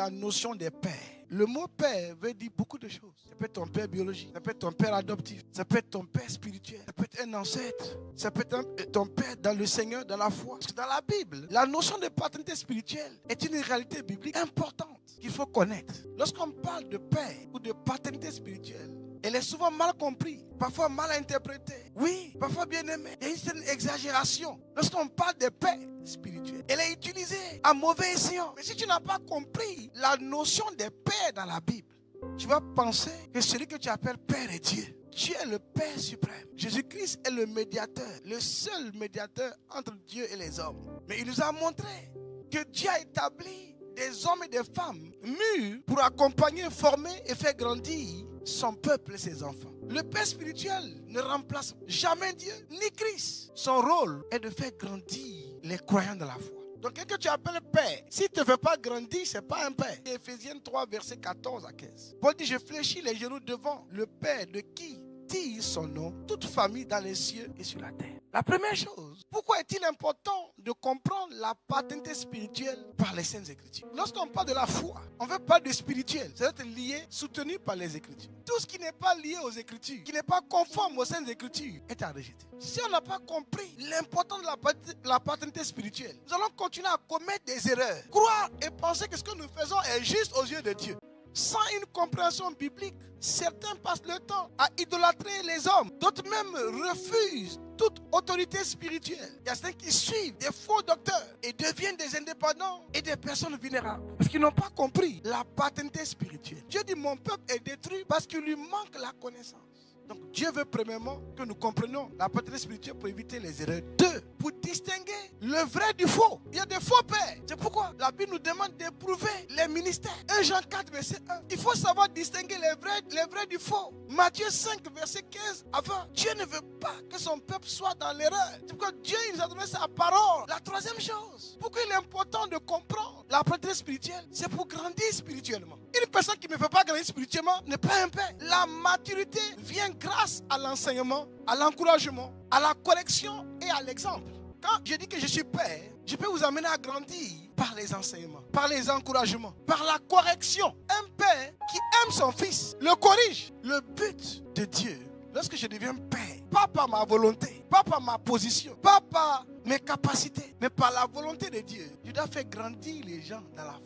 la notion des pères. Le mot père veut dire beaucoup de choses. Ça peut être ton père biologique, ça peut être ton père adoptif, ça peut être ton père spirituel, ça peut être un ancêtre, ça peut être ton père dans le Seigneur, dans la foi. Parce que dans la Bible, la notion de paternité spirituelle est une réalité biblique importante qu'il faut connaître. Lorsqu'on parle de père ou de paternité spirituelle, elle est souvent mal comprise, parfois mal interprétée. Oui, parfois bien aimée. Il y a une certaine exagération. Lorsqu'on parle de père spirituel, elle est utilisée à mauvais escient. Mais si tu n'as pas compris la notion des pères dans la Bible, tu vas penser que celui que tu appelles Père est Dieu. Dieu est le Père suprême. Jésus-Christ est le médiateur, le seul médiateur entre Dieu et les hommes. Mais il nous a montré que Dieu a établi des hommes et des femmes mûrs pour accompagner, former et faire grandir son peuple et ses enfants. Le Père spirituel ne remplace jamais Dieu ni Christ. Son rôle est de faire grandir les croyants de la foi. Donc, quelqu'un que tu appelles Père, s'il ne te fait pas grandir, ce n'est pas un Père. Éphésiens 3, versets 14 à 15. Paul dit, je fléchis les genoux devant le Père de qui tire son nom, toute famille dans les cieux et sur la terre. La première chose, pourquoi est-il important de comprendre la paternité spirituelle par les Saintes Écritures? Lorsqu'on parle de la foi, on veut parler de spirituel. Ça doit être lié, soutenu par les Écritures. Tout ce qui n'est pas lié aux Écritures, qui n'est pas conforme aux Saintes Écritures, est à rejeter. Si on n'a pas compris l'importance de la paternité spirituelle, nous allons continuer à commettre des erreurs. Croire et penser que ce que nous faisons est juste aux yeux de Dieu. Sans une compréhension biblique, certains passent le temps à idolâtrer les hommes. D'autres même refusent toute autorité spirituelle. Il y a certains qui suivent des faux docteurs et deviennent des indépendants et des personnes vulnérables. Parce qu'ils n'ont pas compris la paternité spirituelle. Dieu dit, mon peuple est détruit parce qu'il lui manque la connaissance. Donc Dieu veut premièrement que nous comprenions la paternité spirituelle pour éviter les erreurs. 2, pour distinguer le vrai du faux. Il y a des faux pères. C'est pourquoi la Bible nous demande d'éprouver les ministères. 1 Jean 4, verset 1. Il faut savoir distinguer les vrais du faux. Matthieu 5, verset 15 à 20. Dieu ne veut pas que son peuple soit dans l'erreur. C'est pourquoi Dieu il nous a donné sa parole. La troisième chose, pourquoi il est important de comprendre la paternité spirituelle, c'est pour grandir spirituellement. Une personne qui ne veut pas grandir spirituellement n'est pas un père. La maturité vient grâce à l'enseignement, à l'encouragement, à la correction et à l'exemple. Quand je dis que je suis père, je peux vous amener à grandir par les enseignements, par les encouragements, par la correction. Un père qui aime son fils le corrige. Le but de Dieu, lorsque je deviens père, pas par ma volonté, pas par ma position, pas par mes capacités, mais par la volonté de Dieu, je dois faire grandir les gens dans la foi.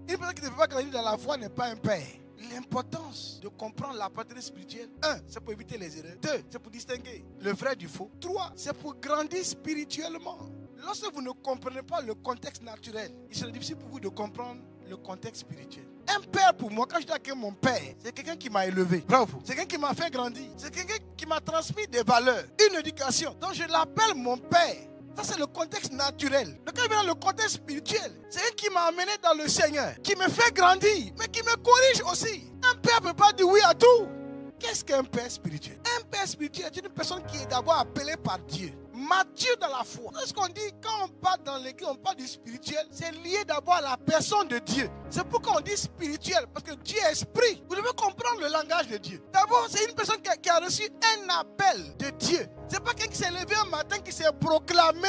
Une personne qui ne peut pas grandir dans la foi n'est pas un père. L'importance de comprendre la paternité spirituelle, 1, c'est pour éviter les erreurs. 2, c'est pour distinguer le vrai du faux. 3, c'est pour grandir spirituellement. Lorsque vous ne comprenez pas le contexte naturel, il sera difficile pour vous de comprendre le contexte spirituel. Un père pour moi, quand je dis que mon père, c'est quelqu'un qui m'a élevé. Bravo. C'est quelqu'un qui m'a fait grandir. C'est quelqu'un qui m'a transmis des valeurs, une éducation. Donc je l'appelle mon père. Ça, c'est le contexte naturel. Donc, quand il vient dans le contexte spirituel, c'est un qui m'a amené dans le Seigneur, qui me fait grandir, mais qui me corrige aussi. Un père ne peut pas dire oui à tout. Qu'est-ce qu'un père spirituel? Un père spirituel est une personne qui est d'abord appelée par Dieu, mature dans la foi. Ce qu'on dit, quand on parle dans l'église, on parle du spirituel, c'est lié d'abord à la personne de Dieu. C'est pourquoi on dit spirituel, parce que Dieu est esprit. Vous devez comprendre le langage de Dieu. D'abord, c'est une personne qui a reçu un appel de Dieu. C'est pas quelqu'un qui s'est levé un matin, qui s'est proclamé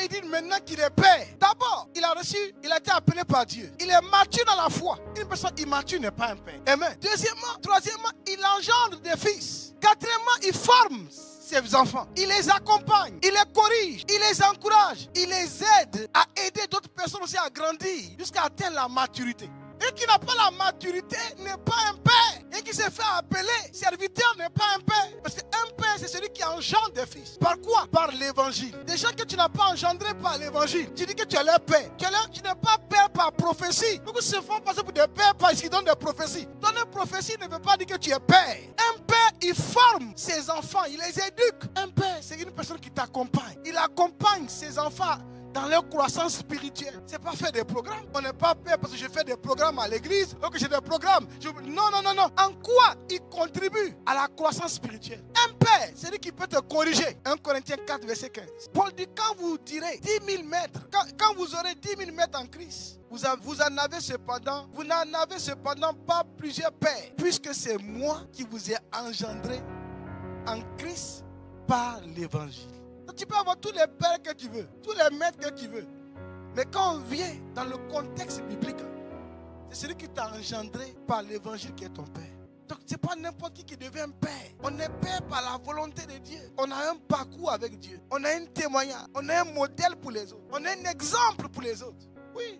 et dit maintenant qu'il est père. D'abord, il a été appelé par Dieu. Il est mature dans la foi. Une personne immature n'est pas un père. Amen. Deuxièmement, troisièmement, il engendre des fils. Quatrièmement, il forme ses enfants. Il les accompagne, il les corrige, il les encourage, il les aide à aider d'autres personnes aussi à grandir jusqu'à atteindre la maturité. Et qui n'a pas la maturité n'est pas un père. Et qui s'est fait appeler serviteur n'est pas un père. Parce qu'un père, c'est celui qui engendre des fils. Par quoi? Par l'évangile. Des gens que tu n'as pas engendrés par l'évangile. Tu dis que tu es leur père. Tu n'es pas père par prophétie. Beaucoup se font passer pour des pères parce qu'ils donnent des prophéties. Donner une prophétie ne veut pas dire que tu es père. Un père, il forme ses enfants, il les éduque. Un père, c'est une personne qui t'accompagne. Il accompagne ses enfants dans leur croissance spirituelle. C'est pas faire des programmes. On n'est pas père parce que je fais des programmes à l'église ou que j'ai des programmes. Non. En quoi il contribue à la croissance spirituelle? Un père, c'est lui qui peut te corriger. 1 Corinthiens 4, verset 15. Paul dit, quand vous direz 10 000 mètres, quand vous aurez 10 000 mètres en Christ, vous n'en avez cependant pas plusieurs pères, puisque c'est moi qui vous ai engendré en Christ par l'évangile. Tu peux avoir tous les pères que tu veux, tous les maîtres que tu veux. Mais quand on vient dans le contexte biblique, C'est celui qui t'a engendré par l'évangile qui est ton père. Donc ce n'est pas n'importe qui devient père. On est père par la volonté de Dieu. On a un parcours avec Dieu. On a un témoignage. On a un modèle pour les autres. On a un exemple pour les autres. Oui.